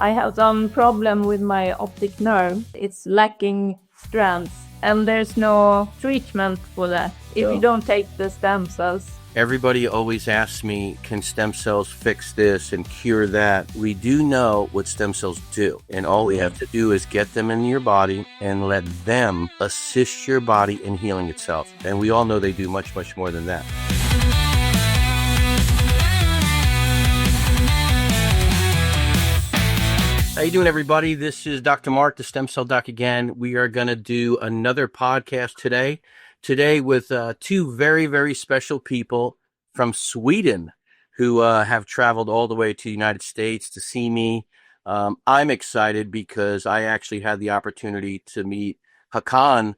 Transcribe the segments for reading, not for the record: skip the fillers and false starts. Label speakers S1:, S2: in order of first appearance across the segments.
S1: I have some problem with my optic nerve. It's lacking strands, and there's no treatment for that if you don't take the stem cells.
S2: Everybody always asks me, can stem cells fix this and cure that? We do know what stem cells do, and all we have to do is get them in your body and let them assist your body in healing itself. And we all know they do much, much more than that. How you doing, everybody? This is Dr. Mark, the Stem Cell Doc again. We are going to do another podcast today with two very, very special people from Sweden who have traveled all the way to the United States to see me. I'm excited because I actually had the opportunity to meet Hakan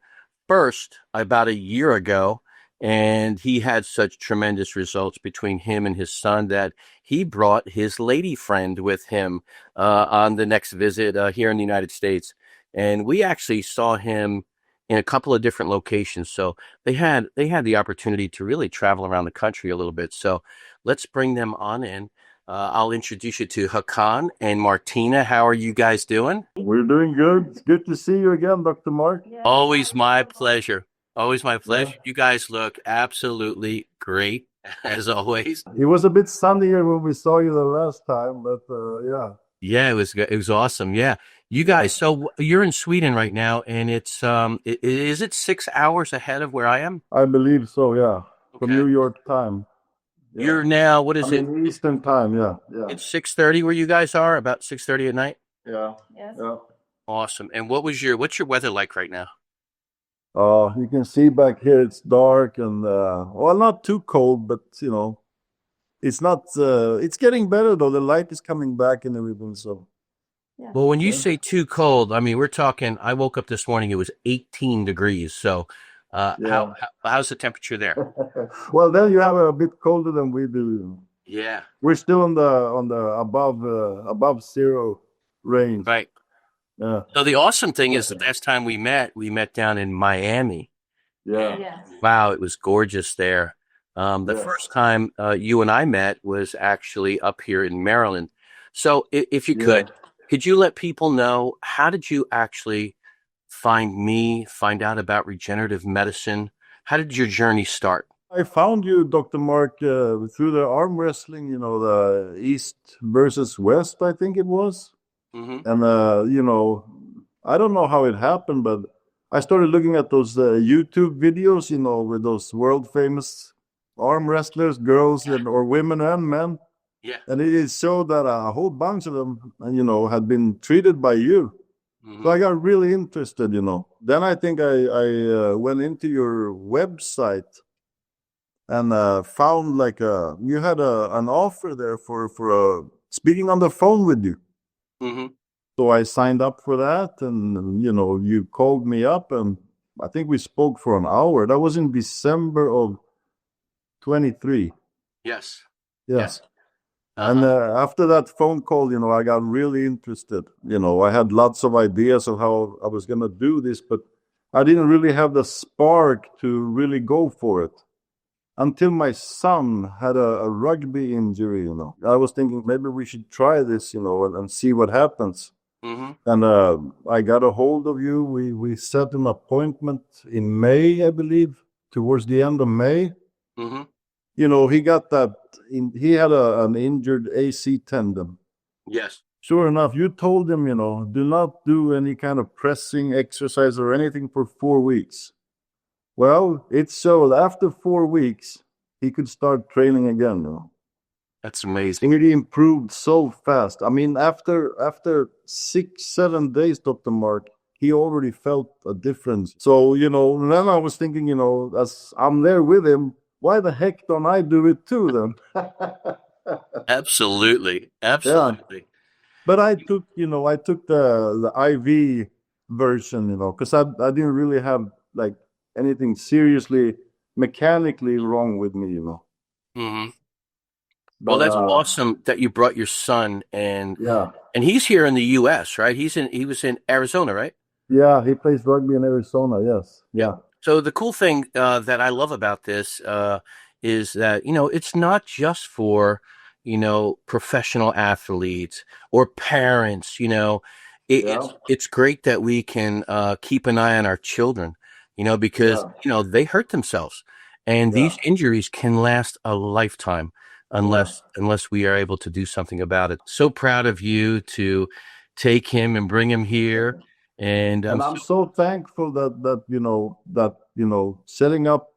S2: first about a year ago, and he had such tremendous results between him and his son that he brought his lady friend with him on the next visit here in the United States. And we actually saw him in a couple of different locations. So they had the opportunity to really travel around the country a little bit. So let's bring them on in. I'll introduce you to Hakan and Martina. How are you guys doing?
S3: We're doing good. It's good to see you again, Dr. Mark.
S1: Yeah.
S2: Always my pleasure. Always my pleasure. Yeah. You guys look absolutely great, as always.
S3: It was a bit sunnier when we saw you the last time, but yeah.
S2: Yeah, it was awesome. Yeah. You guys, so you're in Sweden right now, and it's is it 6 hours ahead of where I am?
S3: I believe so, yeah. From
S2: Okay.
S3: New York time. Yeah.
S2: You're now, what is it?
S3: Eastern time, yeah.
S2: It's 6:30 where you guys are, about 6:30 at night?
S3: Yeah.
S1: Yes.
S3: Yeah.
S2: Awesome. And what's your weather like right now?
S3: You can see back here it's dark and well, not too cold, but it's not it's getting better though. The light is coming back and everything, so
S1: Yeah.
S2: Well, when you say too cold, I mean, we're talking, I woke up this morning, it was 18 degrees. So
S3: Yeah.
S2: how's the temperature there?
S3: Well, then you have a bit colder than we do.
S2: Yeah.
S3: We're still on the above zero range.
S2: Right.
S3: Yeah.
S2: So the awesome thing is the last time we met down in Miami.
S3: Yeah.
S1: Yes.
S2: Wow, it was gorgeous there. The
S3: Yeah.
S2: first time you and I met was actually up here in Maryland. So if you could you let people know, how did you actually find out about regenerative medicine? How did your journey start?
S3: I found you, Dr. Mark, through the arm wrestling, the East versus West, I think it was.
S2: Mm-hmm.
S3: And, I don't know how it happened, but I started looking at those YouTube videos, with those world famous arm wrestlers, girls or women and men.
S2: Yeah.
S3: And it showed that a whole bunch of them, had been treated by you.
S2: Mm-hmm.
S3: So I got really interested, Then I think I went into your website and found you had an offer there for speaking on the phone with you.
S2: Mm-hmm.
S3: So I signed up for that, and you called me up, and I think we spoke for an hour. That was in December of 23.
S2: Yes.
S3: Yeah.
S2: Yes.
S3: And after that phone call, I got really interested. I had lots of ideas of how I was going to do this, but I didn't really have the spark to really go for it until my son had a rugby injury. I was thinking maybe we should try this, and see what happens.
S2: Mm-hmm.
S3: And I got a hold of you. We set an appointment in May, I believe, towards the end of May.
S2: Mm-hmm.
S3: He got that. He had an injured AC tendon.
S2: Yes.
S3: Sure enough, you told him, do not do any kind of pressing exercise or anything for 4 weeks. Well, it showed after 4 weeks, he could start training again.
S2: That's amazing.
S3: He improved so fast. I mean, after 6-7 days, Dr. Mark, he already felt a difference. So, then I was thinking, as I'm there with him, why the heck don't I do it too then?
S2: Absolutely.
S3: Yeah. But I took the IV version, because I didn't really have anything seriously mechanically wrong with me,
S2: Mm-hmm.
S3: But,
S2: Well, that's awesome that you brought your son, and he's here in the U.S., right? He was in Arizona, right?
S3: Yeah, he plays rugby in Arizona. Yes. Yeah.
S2: So the cool thing that I love about this is that, it's not just for, professional athletes or parents, it's great that we can keep an eye on our children, because, they hurt themselves. And these injuries can last a lifetime unless we are able to do something about it. So proud of you to take him and bring him here. And
S3: And I'm so thankful that setting up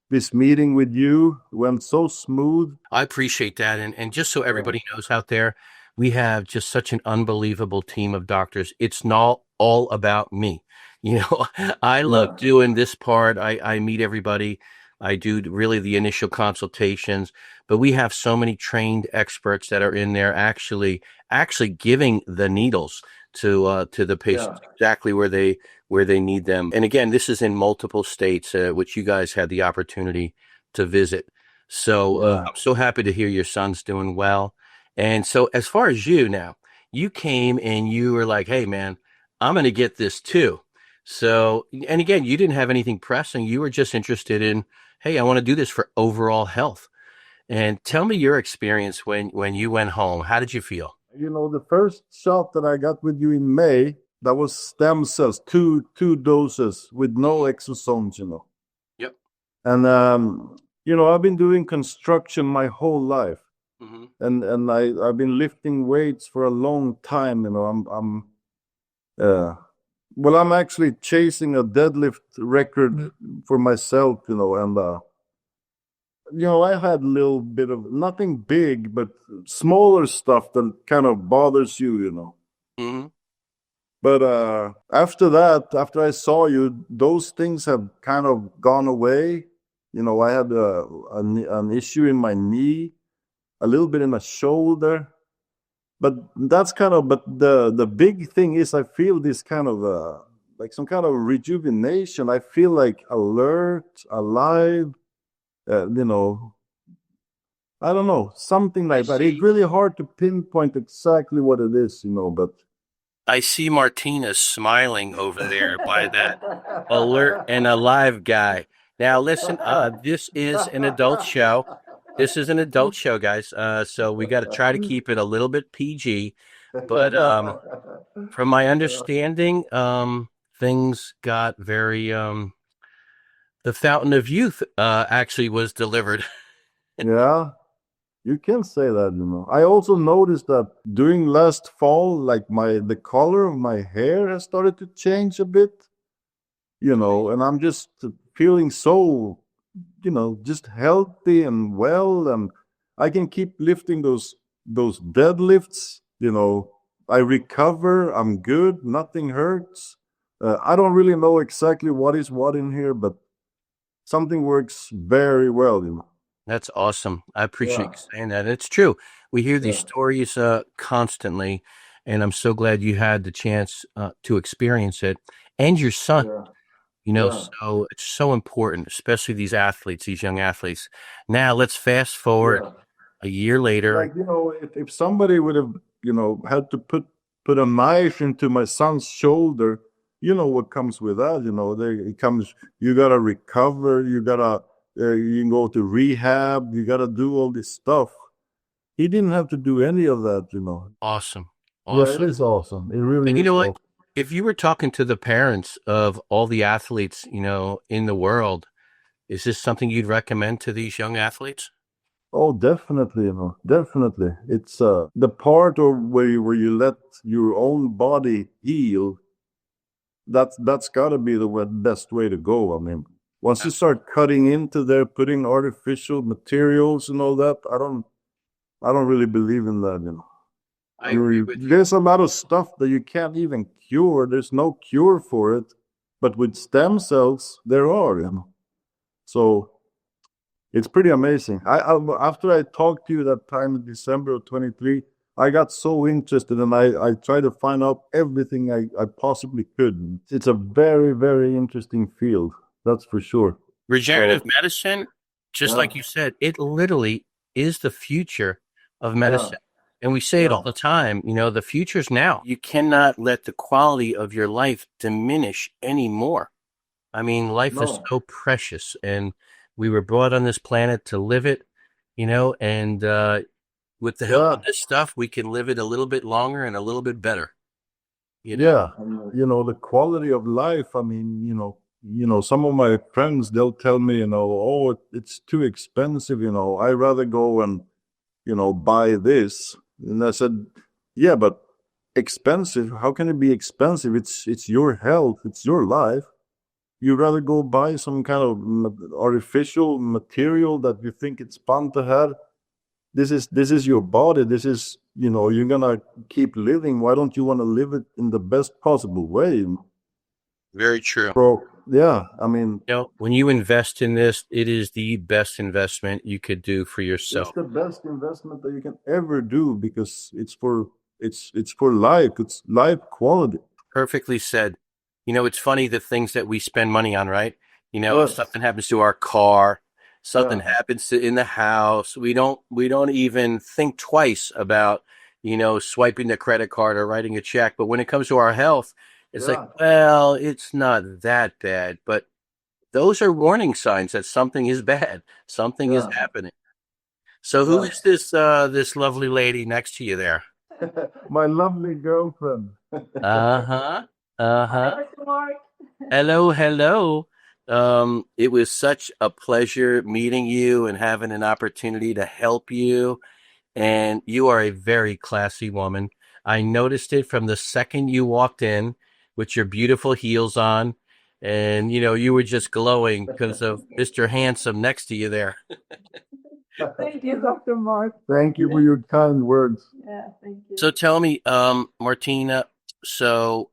S3: this meeting with you went so smooth.
S2: I appreciate that. And just so everybody knows out there, we have just such an unbelievable team of doctors. It's not all about me. I love doing this part. I meet everybody. I do really the initial consultations, but we have so many trained experts that are in there actually giving the needles to the patients exactly where they need them. And again, this is in multiple states, which you guys had the opportunity to visit. So I'm so happy to hear your son's doing well. And so as far as you now, you came and you were like, hey, man, I'm going to get this too. So, and again, you didn't have anything pressing. You were just interested in, hey, I want to do this for overall health. And tell me your experience when you went home. How did you feel?
S3: The first shot that I got with you in May, that was stem cells, two doses with no exosomes.
S2: Yep.
S3: And I've been doing construction my whole life, and I've been lifting weights for a long time. I'm actually chasing a deadlift record for myself. I had a little bit of nothing big, but smaller stuff that kind of bothers you. But after that, after I saw you, those things have kind of gone away. I had an issue in my knee, a little bit in my shoulder, but the big thing is I feel this kind of like some kind of rejuvenation. I feel like alert, alive. I don't know, something like that. It's really hard to pinpoint exactly what it is, but
S2: I see Martina smiling over there by that alert and alive guy. Now, listen, this is an adult show. This is an adult show, guys. So we got to try to keep it a little bit PG. But from my understanding, things got very. The Fountain of Youth actually was delivered.
S3: Yeah, you can say that. I also noticed that during last fall, like the color of my hair has started to change a bit. And I'm just feeling so, just healthy and well, and I can keep lifting those deadlifts. I recover. I'm good. Nothing hurts. I don't really know exactly what is what in here, but something works very well.
S2: That's awesome. I appreciate you saying that. It's true. We hear these stories constantly, and I'm so glad you had the chance to experience it, and your son. So it's so important, especially these athletes, these young athletes. Now let's fast forward a year later.
S3: Like, if somebody would have, had to put a knife into my son's shoulder, what comes with that. It comes, you gotta recover, you can go to rehab, you gotta do all this stuff. He didn't have to do any of that.
S2: Awesome.
S3: Yeah, it is awesome. It really
S2: And
S3: is.
S2: you know what? If you were talking to the parents of all the athletes, in the world, is this something you'd recommend to these young athletes?
S3: Oh, definitely, definitely. It's the part of where you let your own body heal. That's got to be the best way to go. I mean, once you start cutting into there, putting artificial materials and all that, I don't really believe in that.
S2: I agree with you.
S3: There's a lot of stuff that you can't even cure. There's no cure for it, but with stem cells, there are. So it's pretty amazing. After I talked to you that time in December of 23, I got so interested, and I tried to find out everything I possibly could. It's a very, very interesting field, that's for sure.
S2: Regenerative medicine, just like you said, it literally is the future of medicine. And we say it all the time, the future's now. You cannot let the quality of your life diminish anymore. I mean, life is so precious, and we were brought on this planet to live it, and with the help of this stuff, we can live it a little bit longer and a little bit better.
S3: Yeah, the quality of life. I mean, some of my friends, they'll tell me, oh, it's too expensive. I rather go and, buy this. And I said, yeah, but expensive. How can it be expensive? It's your health. It's your life. You rather go buy some kind of artificial material that you think it's fun to have. This is your body. This is, you're gonna keep living. Why don't you want to live it in the best possible way?
S2: Very true.
S3: Yeah, I mean,
S2: when you invest in this, it is the best investment you could do for yourself.
S3: It's the best investment that you can ever do, because it's for life. It's life quality.
S2: Perfectly said. It's funny, the things that we spend money on, right?
S3: Yes.
S2: Something happens to our car, something happens in the house. We don't even think twice about, swiping the credit card or writing a check. But when it comes to our health, it's like, well, it's not that bad. But those are warning signs that something is bad. Something is happening. So who is this lovely lady next to you there?
S3: My lovely girlfriend.
S2: Uh-huh.
S1: Hi, Mark.
S2: Hello. It was such a pleasure meeting you and having an opportunity to help you. And you are a very classy woman. I noticed it from the second you walked in with your beautiful heels on. And, you were just glowing because of Mr. Handsome next to you there.
S1: Thank you, Dr. Mark.
S3: Thank you for your kind words.
S1: Yeah, thank you.
S2: So tell me, Martina, so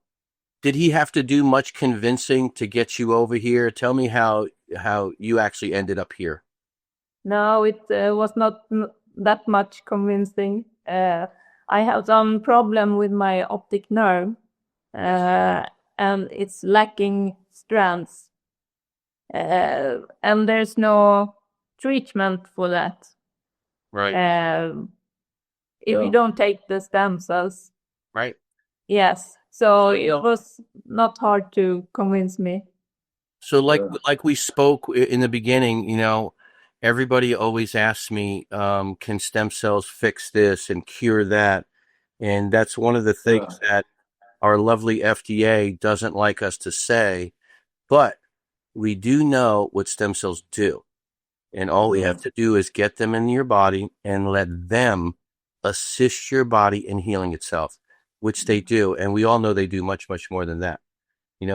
S2: did he have to do much convincing to get you over here? Tell me how you actually ended up here.
S1: No, it was not that much convincing. I have some problem with my optic nerve, and it's lacking strands. And there's no treatment for that.
S2: Right.
S1: If you don't take the stem cells.
S2: Right.
S1: Yes. So it was not hard to convince me.
S2: So like we spoke in the beginning, everybody always asks me, can stem cells fix this and cure that? And that's one of the things that our lovely FDA doesn't like us to say, but we do know what stem cells do. And all we have to do is get them in your body and let them assist your body in healing itself, which they do. And we all know they do much, much more than that.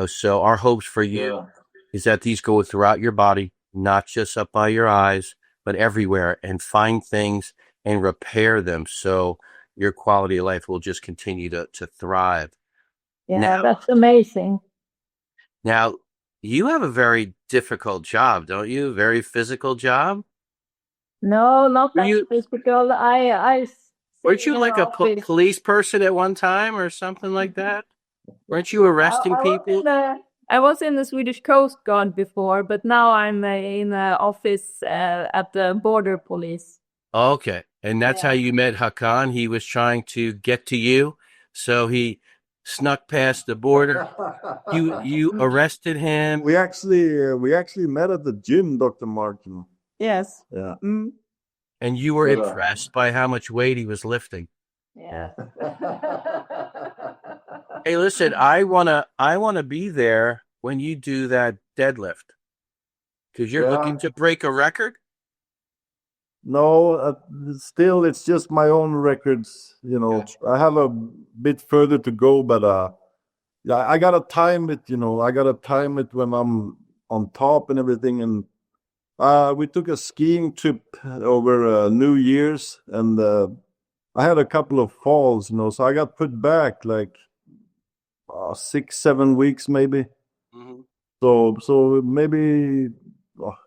S2: So our hopes for you is that these go throughout your body, not just up by your eyes, but everywhere, and find things and repair them. So your quality of life will just continue to thrive.
S1: Yeah, that's amazing.
S2: Now, you have a very difficult job, don't you? Very physical job?
S1: No, not that physical.
S2: Weren't you like a police person at one time or something like that? Weren't you arresting people?
S1: I was in the Swedish Coast Guard before, but now I'm in the office at the border police.
S2: Okay. And that's how you met Hakan. He was trying to get to you, so he snuck past the border. You arrested him.
S3: We actually met at the gym, Dr. Martin.
S1: Yes.
S3: Yeah.
S1: Mm.
S2: And you were impressed by how much weight he was lifting.
S1: Yeah.
S2: Hey, listen, I wanna be there when you do that deadlift, because you're looking to break a record.
S3: No, still, it's just my own records. I have a bit further to go, but I gotta time it. I gotta time it when I'm on top and everything. And we took a skiing trip over New Year's, and I had a couple of falls. So I got put back like 6-7 weeks maybe.
S2: Mm-hmm.
S3: So maybe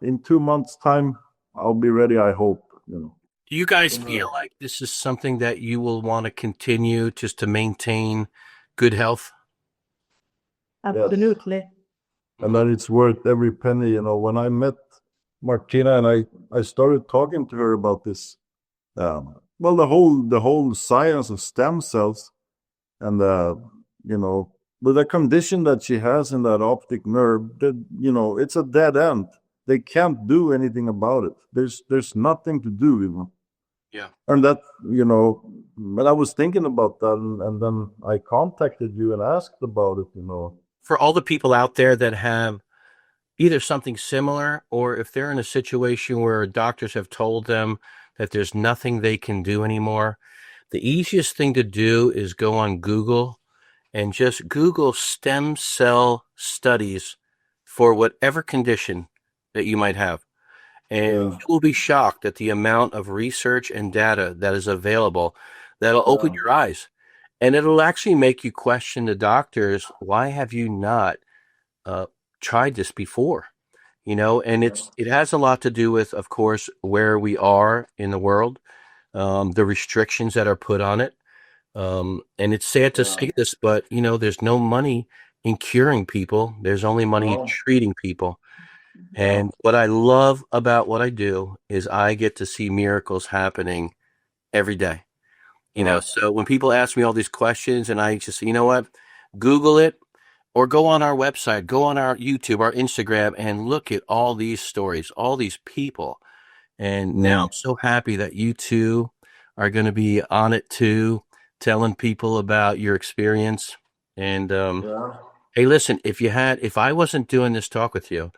S3: in 2 months' time I'll be ready, I hope.
S2: Do you guys feel like this is something that you will want to continue just to maintain good health?
S1: Absolutely.
S3: Yes. And that it's worth every penny. When I met Martina and I started talking to her about this, the whole science of stem cells, and with the condition that she has in that optic nerve, that it's a dead end. They can't do anything about it. There's nothing to do.
S2: Yeah.
S3: And that, when I was thinking about that, and then I contacted you and asked about it.
S2: For all the people out there that have either something similar, or if they're in a situation where doctors have told them that there's nothing they can do anymore, the easiest thing to do is go on Google and just Google stem cell studies for whatever condition that you might have. And
S3: Yeah.
S2: you will be shocked at the amount of research and data that is available that'll open
S3: Yeah.
S2: your eyes. And it'll actually make you question the doctors. Why have you not tried this before? And it has a lot to do with, of course, where we are in the world, the restrictions that are put on it. And it's sad to say this, but there's no money in curing people. There's only money in
S3: No.
S2: treating people.
S3: Yeah.
S2: And what I love about what I do is I get to see miracles happening every day.
S3: Yeah.
S2: So when people ask me all these questions and I just say, you know what, Google it or go on our website, go on our YouTube, our Instagram, and look at all these stories, all these people. And now I'm so happy that you two are going to be on it too, telling people about your experience. And
S3: Yeah.
S2: hey, listen, if I wasn't doing this talk with you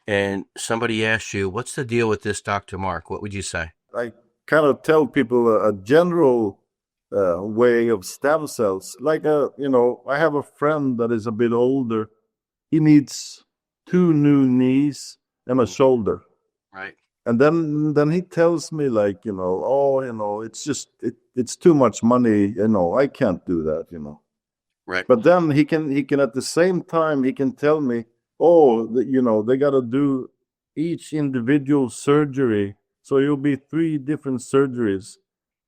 S2: and somebody asked you, what's the deal with this, Dr. Mark, what would you say?
S3: I kind of tell people a general way of stem cells. Like, I have a friend that is a bit older. He needs 2 new knees and a shoulder.
S2: Right.
S3: And then he tells me, like, oh, it's just it's too much money. I can't do that.
S2: Right.
S3: But then he can at the same time he can tell me, oh, they got to do each individual surgery, so it'll be 3 different surgeries.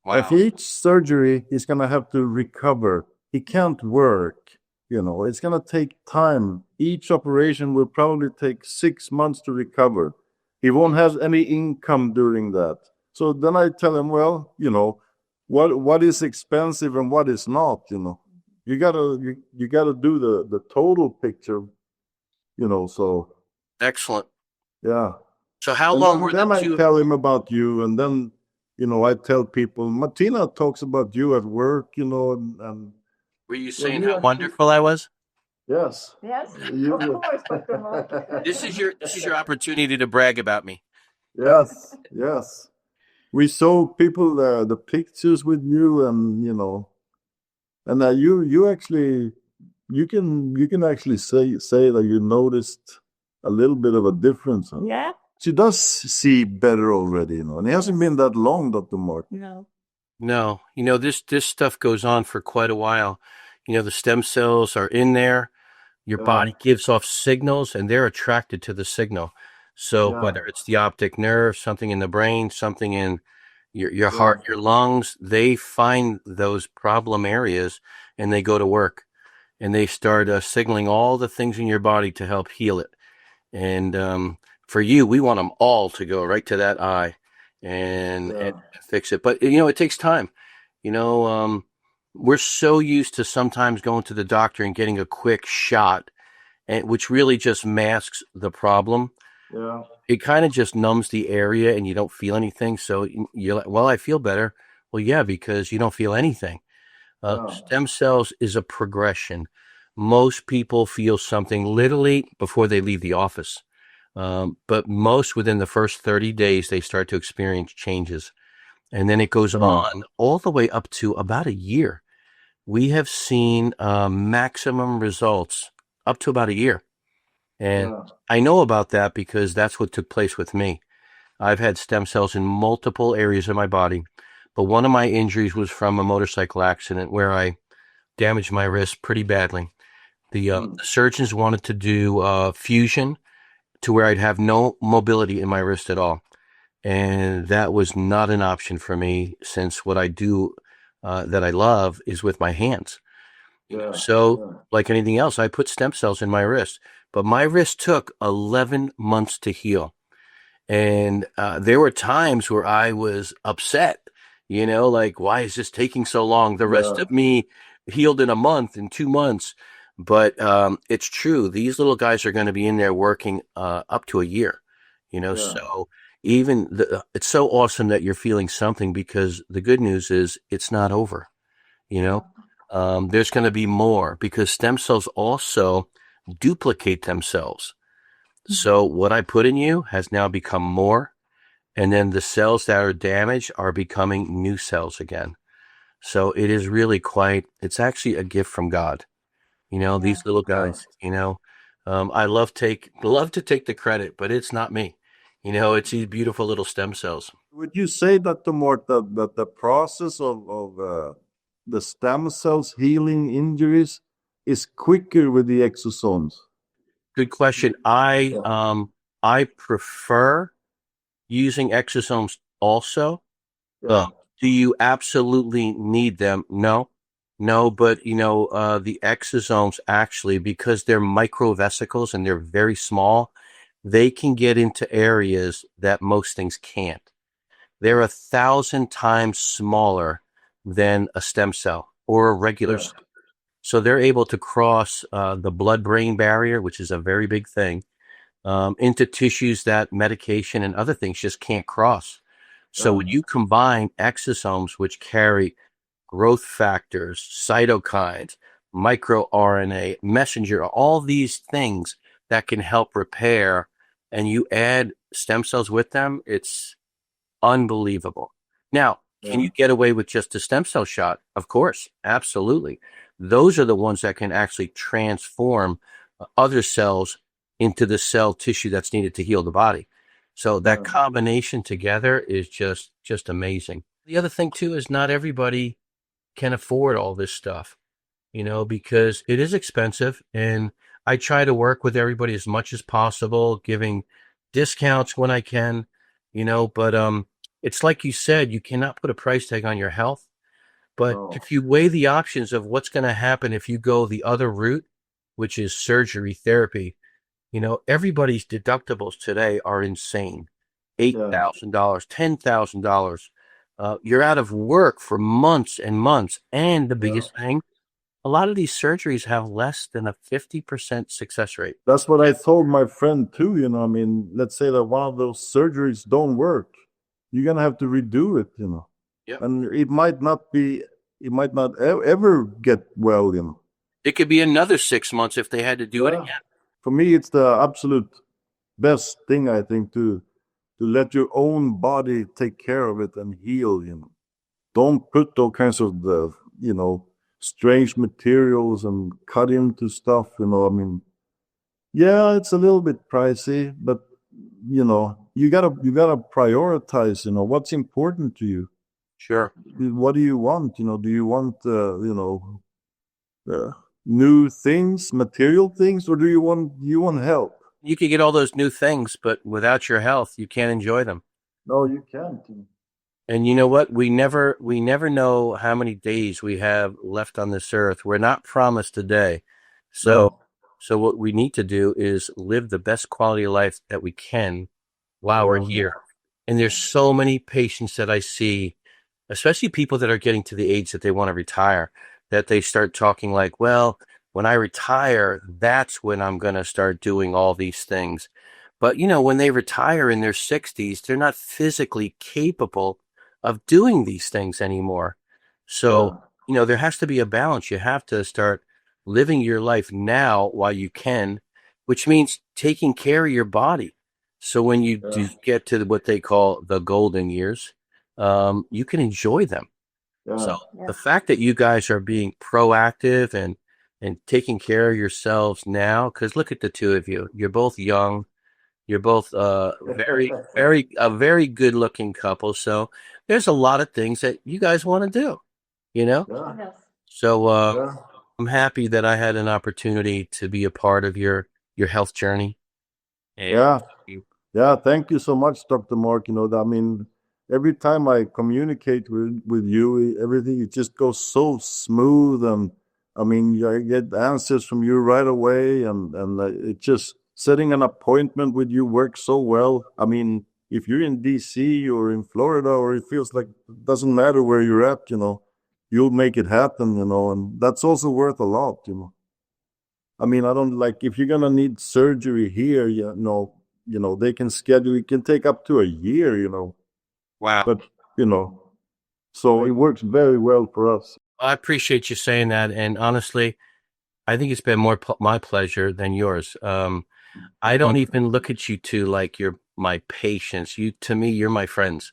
S2: Wow.
S3: If each surgery he's gonna have to recover, he can't work. It's gonna take time. Each operation will probably take 6 months to recover. He won't have any income during that. So then I tell him, well, what is expensive and what is not. You gotta do the total picture. So
S2: Excellent.
S3: yeah.
S2: So how
S3: And
S2: long were
S3: then
S2: the
S3: I
S2: two?
S3: tell him about you, and then I tell people, Martina talks about you at work, and
S2: Were you
S3: well,
S2: saying
S3: you
S2: how
S3: actually,
S2: wonderful I was?
S3: yes,
S1: Yes,
S3: you,
S1: of course, Dr. Mark.
S2: This is your opportunity to brag about me.
S3: yes, yes. We saw people the pictures with you, and and you actually you can actually say that you noticed a little bit of a difference. Huh?
S1: Yeah.
S3: She does see better already, and it hasn't been that long, Dr. Mark.
S1: No.
S2: No, this stuff goes on for quite a while. The stem cells are in there. Your body gives off signals and they're attracted to the signal. So whether it's the optic nerve, something in the brain, something in your heart, your lungs, they find those problem areas and they go to work and they start signaling all the things in your body to help heal it. And for you, we want them all to go right to that eye and fix it. But it takes time. We're so used to sometimes going to the doctor and getting a quick shot, and which really just masks the problem.
S3: Yeah.
S2: It kind of just numbs the area, and you don't feel anything. So you're like, "Well, I feel better." Well, yeah, because you don't feel anything. Stem cells is a progression. Most people feel something literally before they leave the office. But most within the first 30 days, they start to experience changes. And then it goes on all the way up to about a year. We have seen maximum results up to about a year. And I know about that because that's what took place with me. I've had stem cells in multiple areas of my body, but one of my injuries was from a motorcycle accident where I damaged my wrist pretty badly. The surgeons wanted to do fusion to where I'd have no mobility in my wrist at all. And that was not an option for me since what I do that I love is with my hands. So, like anything else, I put stem cells in my wrist. But my wrist took 11 months to heal. And there were times where I was upset, like, why is this taking so long? The rest of me healed in a month, in 2 months. But it's true. These little guys are going to be in there working up to a year, so it's so awesome that you're feeling something, because the good news is it's not over. There's going to be more, because stem cells also duplicate themselves. So what I put in you has now become more, and then the cells that are damaged are becoming new cells again. So it is really it's actually a gift from God. These little guys, I love to take the credit, but it's not me. It's these beautiful little stem cells.
S3: Would you say that that the process of the stem cells healing injuries is quicker with the exosomes?
S2: Good question. I prefer using exosomes also. Do you absolutely need them? No, but the exosomes actually, because they're microvesicles and they're very small, they can get into areas that most things can't. They're 1,000 times smaller than a stem cell or a regular cell. So they're able to cross the blood-brain barrier, which is a very big thing, into tissues that medication and other things just can't cross. So when you combine exosomes, which carry growth factors, cytokines, microRNA, messenger, all these things that can help repair, and you add stem cells with them, it's unbelievable. Now, can you get away with just a stem cell shot? Of course, absolutely. Those are the ones that can actually transform other cells into the cell tissue that's needed to heal the body. So that combination together is just amazing. The other thing too is not everybody can afford all this stuff, because it is expensive, and I try to work with everybody as much as possible, giving discounts when I can, but it's like you said, you cannot put a price tag on your health. But if you weigh the options of what's going to happen if you go the other route, which is surgery therapy, everybody's deductibles today are insane. $8,000, $10,000. You're out of work for months and months. And the biggest thing, a lot of these surgeries have less than a 50% success rate.
S3: That's what I told my friend too. I mean, let's say that one of those surgeries don't work, you're gonna have to redo it.
S2: Yep.
S3: And it might not ever get well.
S2: It could be another 6 months if they had to do it again.
S3: For me, it's the absolute best thing, I think, to let your own body take care of it and heal. Don't put all kinds of strange materials and cut into stuff. I mean, yeah, it's a little bit pricey, but you gotta prioritize. What's important to you.
S2: Sure.
S3: What do you want? Do you want new things, material things, or do you want help?
S2: You could get all those new things, but without your health, you can't enjoy them.
S3: No, you can't.
S2: And you know what? We never know how many days we have left on this earth. We're not promised a day. So what we need to do is live the best quality of life that we can while we're here. And there's so many patients that I see, especially people that are getting to the age that they want to retire, that they start talking like, well, when I retire, that's when I'm going to start doing all these things. But, when they retire in their 60s, they're not physically capable of doing these things anymore. So, there has to be a balance. You have to start living your life now while you can, which means taking care of your body. So when you do get to what they call the golden years, you can enjoy them. So the fact that you guys are being proactive and taking care of yourselves now, because look at the two of you. You're both young. You're both very, a very good looking couple. So there's a lot of things that you guys want to do,
S1: Yes.
S2: So I'm happy that I had an opportunity to be a part of your health journey. And
S3: Yeah. Thank you so much, Dr. Mark. I mean, every time I communicate with you, everything, it just goes so smooth. And I mean, I get answers from you right away. And it just, setting an appointment with you works so well. I mean, if you're in DC or in Florida, or it feels like it doesn't matter where you're at, you'll make it happen, and that's also worth a lot. I mean, I don't, like, if you're gonna need surgery here, they can schedule. It can take up to a year.
S2: Wow.
S3: But so it works very well for us.
S2: I appreciate you saying that. And honestly, I think it's been more my pleasure than yours. I don't even look at you two like you're my patients. To me, you're my friends.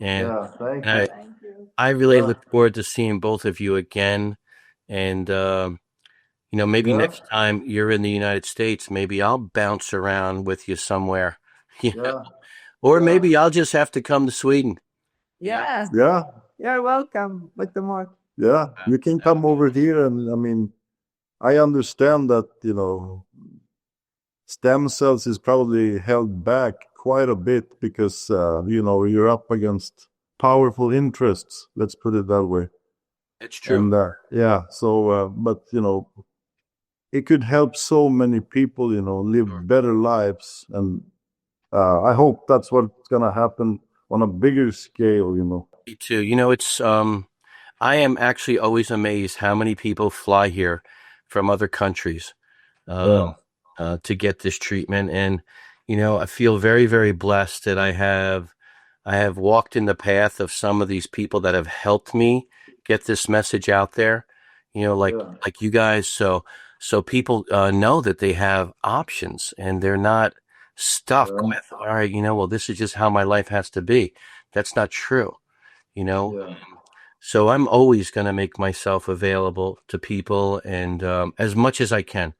S2: And
S3: Thank
S2: I,
S3: you.
S1: Thank you.
S2: I really look forward to seeing both of you again. And, maybe
S3: Yeah.
S2: next time you're in the United States, maybe I'll bounce around with you somewhere.
S3: Yeah.
S2: Or
S3: Yeah.
S2: maybe I'll just have to come to Sweden.
S1: Yeah.
S3: Yeah.
S1: You're welcome, Dr. Mark.
S3: Yeah. You can come over here, and I mean, I understand that stem cells is probably held back quite a bit because you're up against powerful interests. Let's put it that way.
S2: It's true.
S3: And but it could help so many people, live better lives, and I hope that's what's gonna happen on a bigger scale.
S2: Me too. It's I am actually always amazed how many people fly here from other countries to get this treatment. And, I feel very, very blessed that I have walked in the path of some of these people that have helped me get this message out there, like you guys. So people know that they have options and they're not stuck with, all right, well, this is just how my life has to be. That's not true, you know.
S3: Yeah.
S2: So I'm always going to make myself available to people and as much as I can,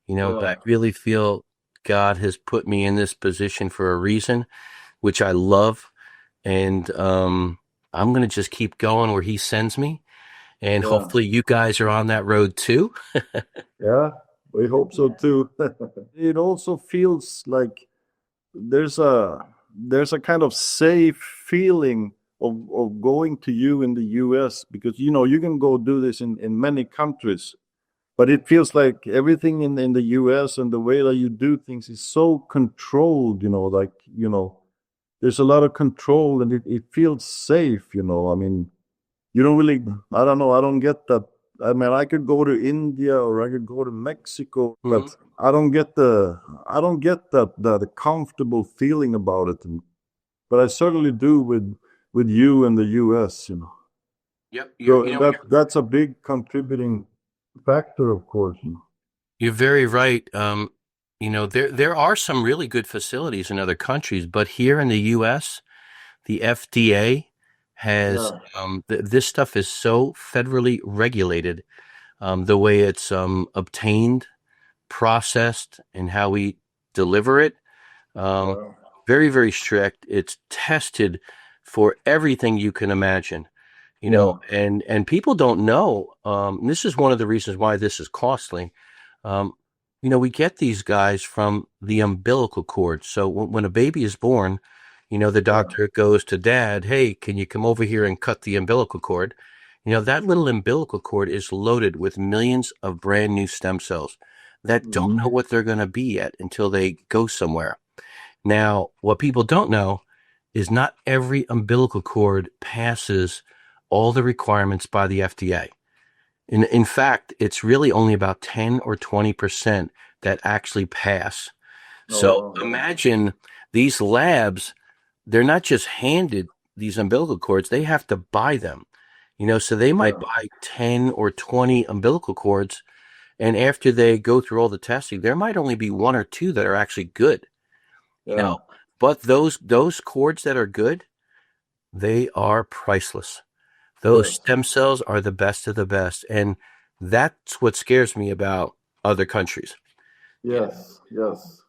S2: but I really feel God has put me in this position for a reason, which I love. And I'm going to just keep going where he sends me. And hopefully you guys are on that road too.
S3: Yeah, we hope so too. It also feels like there's a kind of safe feeling of going to you in the US, because you can go do this in many countries, but it feels like everything in the US and the way that you do things is so controlled, there's a lot of control, and it feels safe. I mean, you don't really, I don't know, I don't get that. I mean, I could go to India or I could go to Mexico, but I don't get that comfortable feeling about it. But I certainly do with you in the US.
S2: Yep.
S3: So that's a big contributing factor, of course.
S2: You're very right. There are some really good facilities in other countries, but here in the U.S., the FDA has this stuff is so federally regulated, the way it's obtained, processed, and how we deliver it. Very, very strict. It's tested for everything you can imagine. And people don't know. This is one of the reasons why this is costly. We get these guys from the umbilical cord. So when a baby is born, the doctor goes to dad, hey, can you come over here and cut the umbilical cord? That little umbilical cord is loaded with millions of brand new stem cells that don't know what they're going to be yet until they go somewhere. Now, what people don't know is not every umbilical cord passes all the requirements by the FDA. In fact, it's really only about 10 or 20% that actually pass. So imagine these labs, they're not just handed these umbilical cords, they have to buy them. So they might buy 10 or 20 umbilical cords, and after they go through all the testing, there might only be one or two that are actually good. But those cords that are good, they are priceless. Those stem cells are the best of the best. And that's what scares me about other countries.
S3: Yes.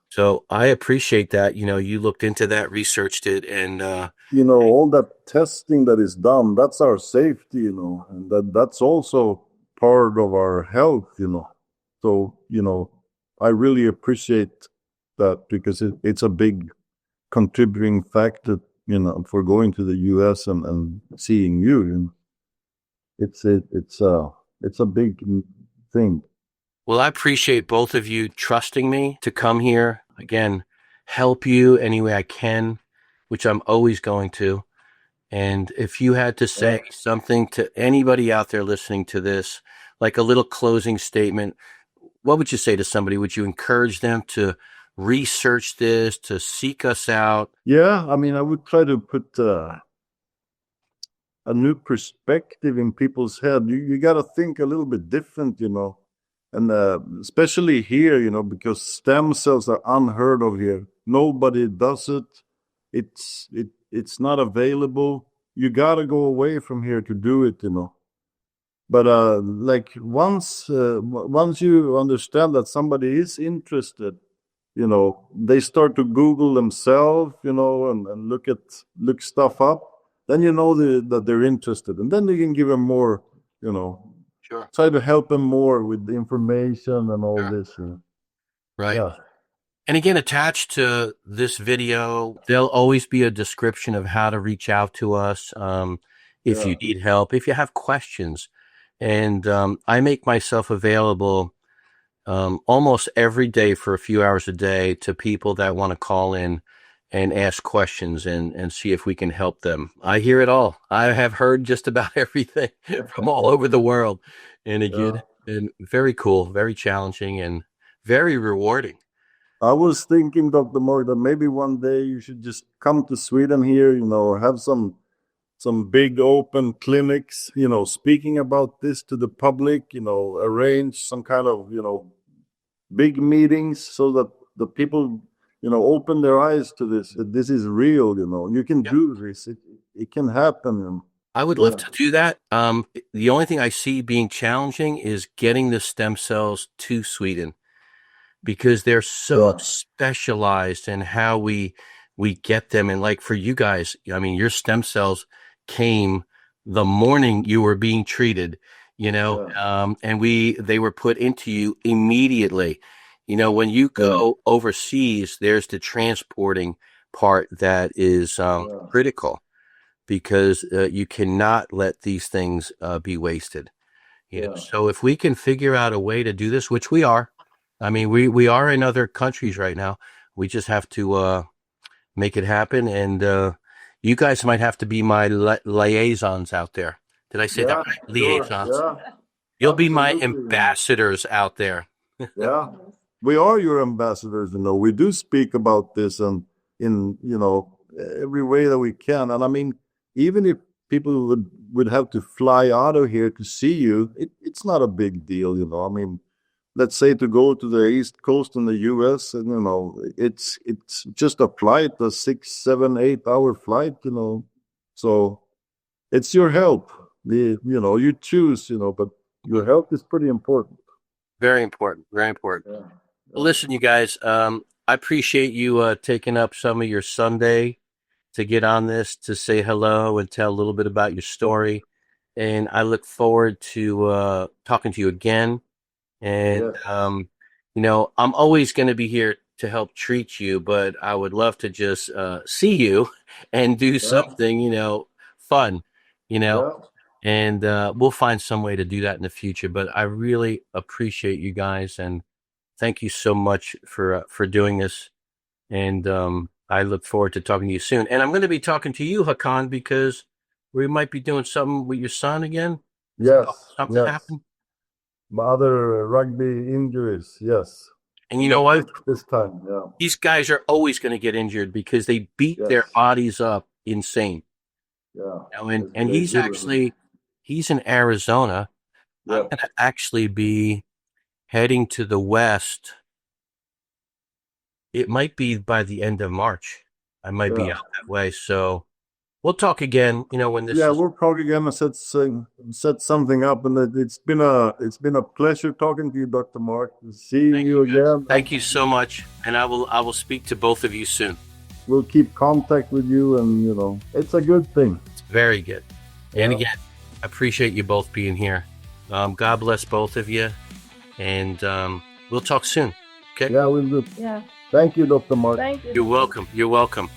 S2: So I appreciate that. You looked into that, researched it, and
S3: all that testing that is done, that's our safety, and that's also part of our health, So, I really appreciate that, because it's a big contributing factor, for going to the US and seeing you. It's a big thing.
S2: well, I appreciate both of you trusting me to come here again, help you any way I can, which I'm always going to. And if you had to say something to anybody out there listening to this, like a little closing statement, what would you say to somebody? Would you encourage them to research this, to seek us out.
S3: Yeah, I mean, I would try to put a new perspective in people's head. You got to think a little bit different, and especially here, because stem cells are unheard of here. Nobody does it. It's not available. You got to go away from here to do it, But like once you understand that somebody is interested, they start to Google themselves, and look stuff up. Then that they're interested, and then you can give them more,
S2: Sure.
S3: try to help them more with the information and all this.
S2: Right.
S3: Yeah.
S2: And again, attached to this video, there'll always be a description of how to reach out to us if you need help, if you have questions. And I make myself available almost every day for a few hours a day to people that want to call in and ask questions and see if we can help them. I hear it all. I have heard just about everything from all over the world. And again, and very cool, very challenging, and very rewarding.
S3: I was thinking, Dr. Mark, that maybe one day you should just come to Sweden here, have some big open clinics, speaking about this to the public, arrange some kind of, big meetings so that the people, open their eyes to this. That this is real, you can do this. It can happen.
S2: I would love to do that. The only thing I see being challenging is getting the stem cells to Sweden, because they're so specialized in how we get them. And like for you guys, I mean, your stem cells came the morning you were being treated, and they were put into you immediately. When you go overseas, there's the transporting part that is critical, because you cannot let these things be wasted. So if we can figure out a way to do this, which we are, I mean, we are in other countries right now. We just have to make it happen. And you guys might have to be my liaisons out there. Did I say that right? Liaisons.
S3: Yeah.
S2: You'll be my ambassadors out there.
S3: Yeah. We are your ambassadors, We do speak about this and in, every way that we can. And I mean, even if people would have to fly out of here to see you, it's not a big deal, I mean, let's say to go to the East Coast in the US, and it's just a flight, a 6, 7, 8 hour flight, So it's your health. You choose, but your health is pretty important.
S2: Very important. Very important. Yeah. Well, listen, you guys, I appreciate you taking up some of your Sunday to get on this, to say hello and tell a little bit about your story. And I look forward to talking to you again. And, I'm always going to be here to help treat you, but I would love to just see you and do something, fun, and we'll find some way to do that in the future. But I really appreciate you guys, and thank you so much for doing this. And I look forward to talking to you soon. And I'm going to be talking to you, Hakan, because we might be doing something with your son again. Something happened.
S3: Other rugby injuries, yes.
S2: And you know what?
S3: This time,
S2: these guys are always going to get injured because they beat their bodies up insane.
S3: Yeah.
S2: And he's in Arizona. I'm going to actually be heading to the West. It might be by the end of March. I might be out that way. So we'll talk again, when this
S3: we'll talk again and set something up. And it's been a pleasure talking to you, Dr. Mark. Seeing you again.
S2: Thank you so much. And I will speak to both of you soon.
S3: We'll keep contact with you, and it's a good thing.
S2: It's very good. And again, I appreciate you both being here. God bless both of you. And we'll talk soon. Okay?
S3: Yeah, we'll do.
S1: Yeah.
S3: Thank you, Dr. Mark.
S1: Thank you.
S2: You're welcome. You're welcome.